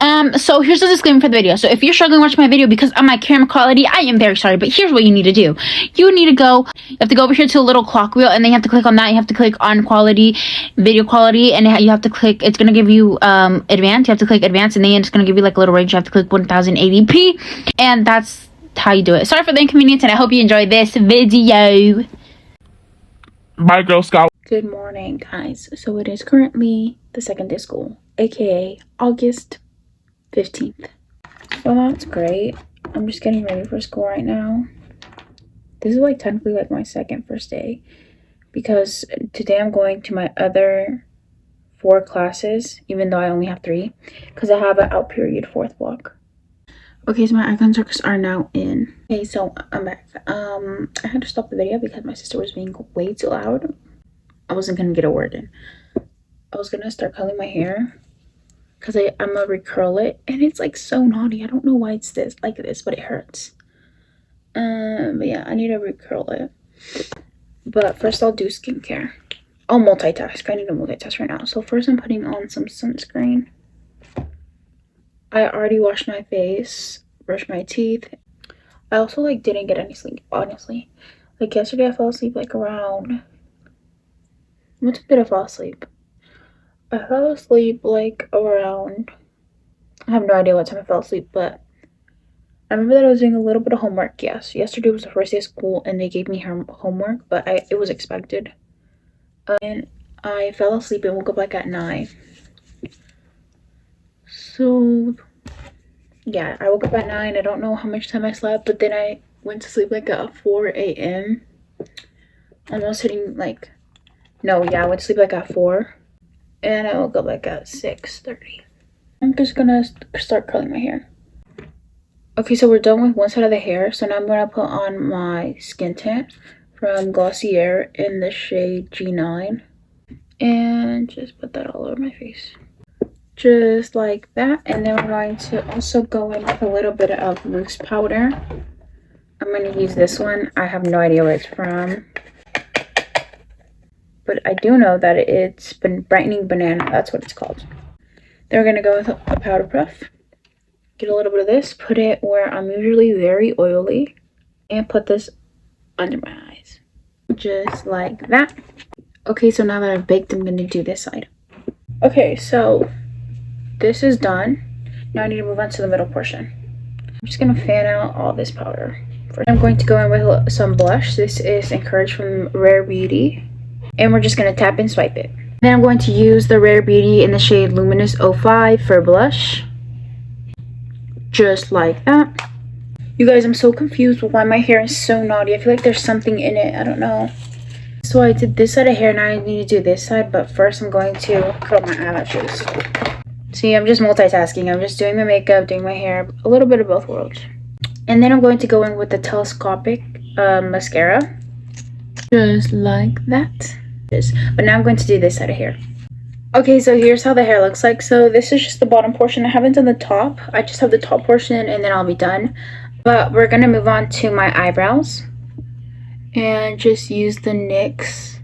So here's the disclaimer for the video. So if you're struggling watching my video because of my camera quality, I am very sorry, but here's what you need to do. You have to go over here to a little clock wheel, and then you have to click on that. You have to click on quality, video quality, and you have to click, it's gonna give you advanced. You have to click advanced, and then it's gonna give you like a little range. You have to click 1080p, and that's how you do it. Sorry for the inconvenience, and I hope you enjoyed this video. Bye, Girl Scout. Good morning, guys. So it is currently the second day of school, aka August 15th. So that's great. I'm just getting ready for school right now. This is like technically like my first day, because today I'm going to my other 4 classes, even though I only have 3, because I have an out period 4th block. Okay, so my icon circles are now in. Okay, so I'm back. I had to stop the video because my sister was being way too loud. I wasn't gonna get a word in. I was gonna start curling my hair because I'm gonna recurl it, and it's like so naughty. I don't know why it's like this, but it hurts. But yeah, I need to recurl it. But first I'll do skincare. I'll multitask. I need to multitask right now. So first I'm putting on some sunscreen. I already washed my face, brushed my teeth. I also like didn't get any sleep, honestly. Like yesterday I fell asleep like around, what time did I fall asleep? I fell asleep like around, I have no idea what time I fell asleep, but I remember that I was doing a little bit of homework. Yes, yesterday was the first day of school and they gave me homework, but it was expected. And I fell asleep and woke up like at 9. So yeah, I woke up at 9. I don't know how much time I slept, but then I went to sleep like at 4 a.m. Almost hitting like, no, yeah, I went to sleep like at 4. And I woke up like at 6:30. I'm just gonna start curling my hair. Okay, so we're done with one side of the hair. So now I'm gonna put on my skin tint from Glossier in the shade G9. And just put that all over my face. Just like that. And then we're going to also go in with a little bit of loose powder. I'm gonna use this one. I have no idea where it's from, but I do know that it's been Brightening Banana. That's what it's called. Then we're gonna go with a powder puff. Get a little bit of this, put it where I'm usually very oily, and put this under my eyes. Just like that. Okay, so now that I've baked, I'm gonna do this side. Okay, so this is done. Now I need to move on to the middle portion. I'm just gonna fan out all this powder. First, I'm going to go in with some blush. This is Encourage from Rare Beauty. And we're just going to tap and swipe it. Then I'm going to use the Rare Beauty in the shade Luminous 05 for blush. Just like that. You guys, I'm so confused with why my hair is so naughty. I feel like there's something in it. I don't know. So I did this side of hair. Now I need to do this side. But first I'm going to curl my eyelashes. See, I'm just multitasking. I'm just doing my makeup, doing my hair. A little bit of both worlds. And then I'm going to go in with the Telescopic mascara. Just like that. But now I'm going to do this side of hair. Okay, so here's how the hair looks like. So this is just the bottom portion. I haven't done the top. I just have the top portion and then I'll be done. But we're going to move on to my eyebrows. And just use the NYX,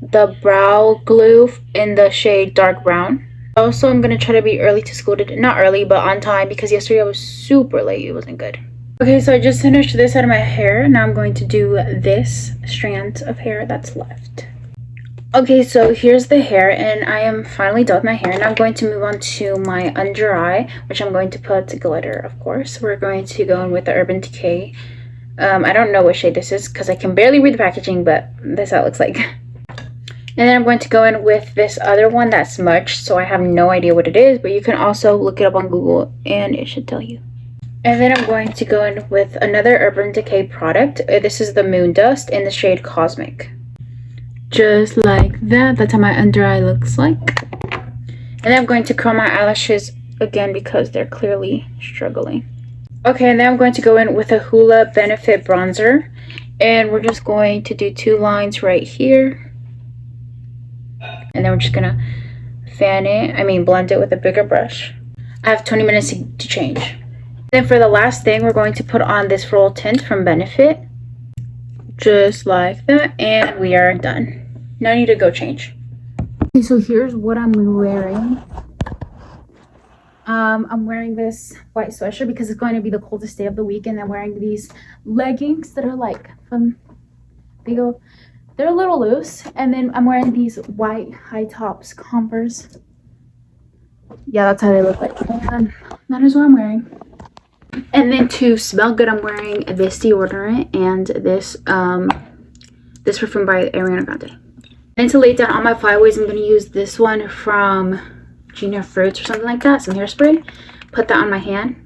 the brow glue in the shade dark brown. Also, I'm going to try to be early to school today. Not early, but on time, because yesterday I was super late. It wasn't good. Okay, so I just finished this side of my hair. Now I'm going to do this strand of hair that's left. Okay, so here's the hair, and I am finally done with my hair. Now I'm going to move on to my under eye, which I'm going to put glitter, of course. We're going to go in with the Urban Decay. I don't know what shade this is because I can barely read the packaging, but this is how it looks like. And then I'm going to go in with this other one that's smudged, so I have no idea what it is, but you can also look it up on Google, and it should tell you. And then I'm going to go in with another Urban Decay product. This is the Moon Dust in the shade Cosmic. Just like that. That's how my under eye looks like. And then I'm going to curl my eyelashes again because they're clearly struggling. Okay, and then I'm going to go in with a Hoola Benefit Bronzer. And we're just going to do 2 lines right here. And then we're just going to blend it with a bigger brush. I have 20 minutes to change. Then for the last thing, we're going to put on this roll tint from Benefit. Just like that, and we are done. Now I need to go change. Okay, so here's what I'm wearing. I'm wearing this white sweatshirt because it's going to be the coldest day of the week, and I'm wearing these leggings that are like they're a little loose, and then I'm wearing these white high tops Converse. Yeah, that's how they look like. And that is what I'm wearing. And then to smell good, I'm wearing this deodorant and this perfume by Ariana Grande. And to lay down on my flyaways, I'm going to use this one from Gina Fruits or something like that, some hairspray. Put that on my hand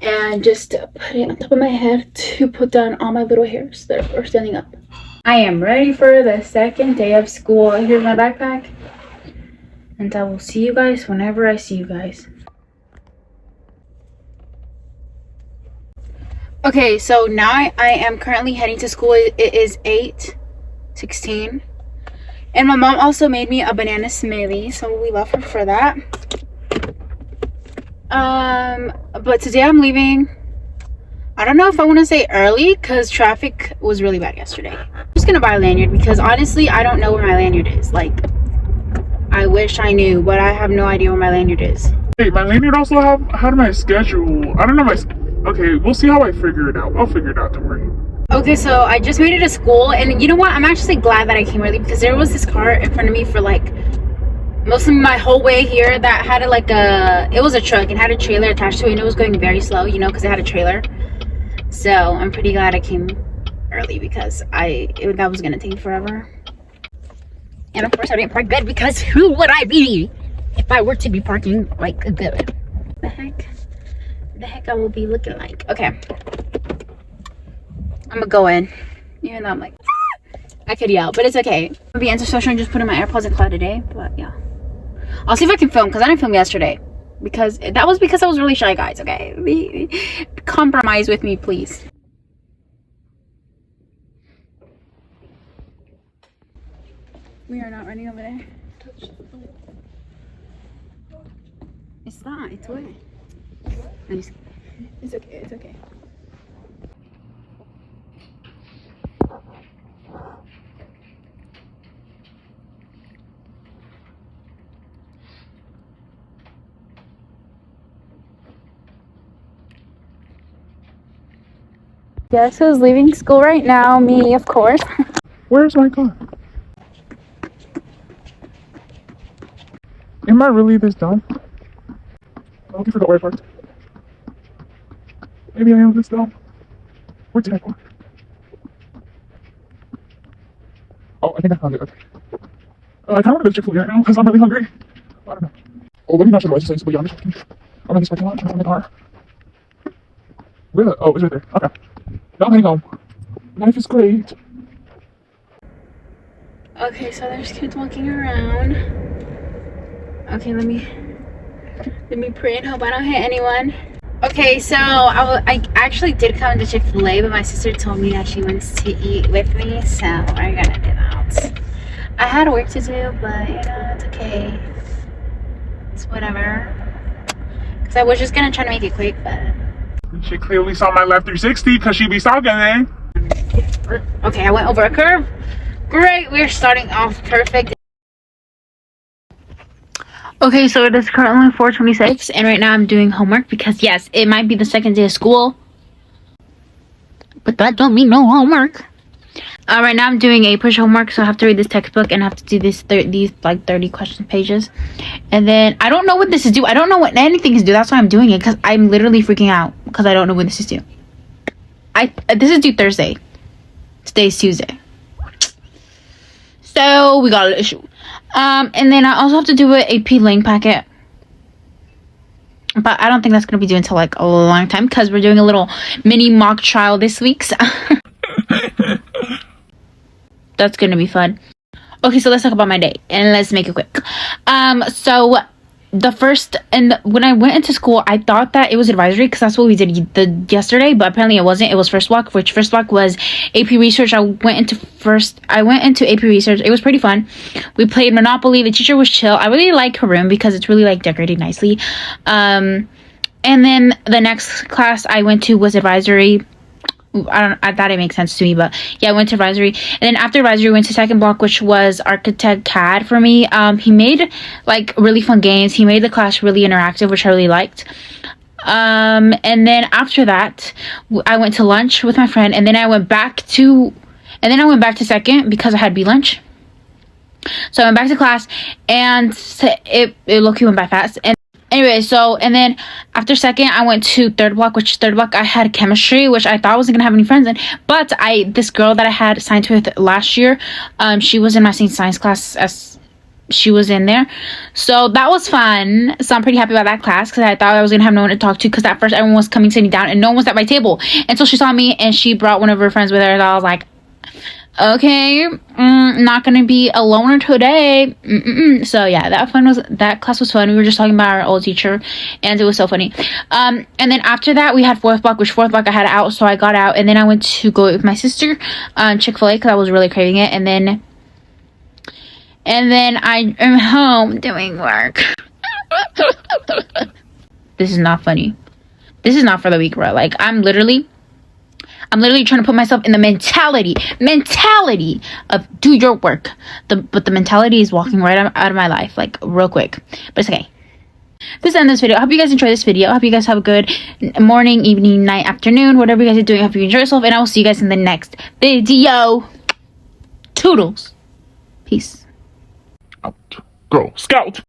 and just put it on top of my head to put down all my little hairs that are standing up. I am ready for the second day of school. Here's my backpack, and I will see you guys whenever I see you guys. Okay, so now I am currently heading to school. It is 8:16. And my mom also made me a banana smoothie, so we love her for that. But today I'm leaving. I don't know if I want to say early because traffic was really bad yesterday. I'm just gonna buy a lanyard because honestly I don't know where my lanyard is. Like, I wish I knew, but I have no idea where my lanyard is. Hey, my lanyard also had my schedule. I don't know okay, we'll see how I figure it out. I'll figure it out, don't worry. Okay, so I just made it to school, and you know what? I'm actually glad that I came early because there was this car in front of me for like most of my whole way here that had it was a truck and had a trailer attached to it, and it was going very slow, you know, because it had a trailer. So I'm pretty glad I came early because that was gonna take forever. And of course I didn't park good because who would I be if I were to be parking like good? The heck I will be looking like. Okay, I'm gonna go in, even though I'm like, I could yell, but it's okay. I'm gonna be antisocial and just put in my AirPods and cloud today, but yeah. I'll see if I can film, because I didn't film yesterday. Because I was really shy, guys, okay? Compromise with me, please. We are not running over there. It's not, it's wet. It's okay, it's okay. Guess who's leaving school right now? Me, of course. Where's my car? Am I really this dumb? I'm looking for the where I parked. Maybe I am this dumb. Where did I park? Oh, I think I found it. Okay. I kind of want to go to Chick-fil-A right now because I'm really hungry. I don't know. Oh, let me not show the license, but yeah, I'm just parking. I'm in this parking lot. I'm in the car. Where oh, it's right there. Okay. Now I'm heading home. Life is great. Okay, so there's kids walking around. Okay, let me pray and hope I don't hit anyone. Okay, so I actually did come to Chick-fil-A, but my sister told me that she wants to eat with me, so we're gonna do that. I had work to do, but you know, it's okay. It's whatever. Because I was just gonna try to make it quick, but... She clearly saw my left 360 because she be stalking me. Okay, I went over a curve. Great, we're starting off perfect. Okay, so it is currently 4:26, and right now I'm doing homework because yes, it might be the second day of school, but that don't mean no homework. Right now I'm doing a push homework, so I have to read this textbook and I have to do these like 30 question pages, and then I don't know what this is due. I don't know what anything is due. That's why I'm doing it, because I'm literally freaking out because I don't know when this is due. This is due Thursday. Today's Tuesday, so we got an issue. And then I also have to do an AP Lang packet, but I don't think that's gonna be due until like a long time because we're doing a little mini mock trial this week. So that's gonna be fun. Okay, so let's talk about my day and let's make it quick. So the first, and when I went into school, I thought that it was advisory because that's what we did yesterday, but apparently it wasn't. It was first walk, which first walk was AP Research. I went into AP Research. It was pretty fun. We played Monopoly. The teacher was chill. I really like her room because it's really like decorated nicely. And then the next class I went to was advisory. I thought it makes sense to me, but yeah, I went to advisory. And then after advisory, we went to second block, which was architect CAD for me. He made like really fun games. He made the class really interactive, which I really liked. And then after that, I went to lunch with my friend, and then I went back to second because I had B lunch. So I went back to class, and it low-key went by fast. And anyway, and then after second, I went to third block, which third block I had chemistry, which I thought I wasn't gonna have any friends in. But this girl that I had science with last year, she was in my same science class as she was in there, so that was fun. So I'm pretty happy about that class because I thought I was gonna have no one to talk to, because at first everyone was coming sitting down and no one was at my table until she saw me and she brought one of her friends with her. And I was like, okay, not gonna be a loner today. So yeah, that class was fun. We were just talking about our old teacher, and it was so funny. And then after that, we had fourth block, which fourth block I had out, so I got out, and then I went to go with my sister Chick-fil-A because I was really craving it. And then I am home doing work. This is not funny. This is not for the weak, bro. Like, I'm literally trying to put myself in the mentality of do your work. But the mentality is walking right out of my life, like, real quick. But it's okay. This ends this video. I hope you guys enjoy this video. I hope you guys have a good morning, evening, night, afternoon, whatever you guys are doing. I hope you enjoy yourself, and I will see you guys in the next video. Toodles. Peace. Out. Girl Scout.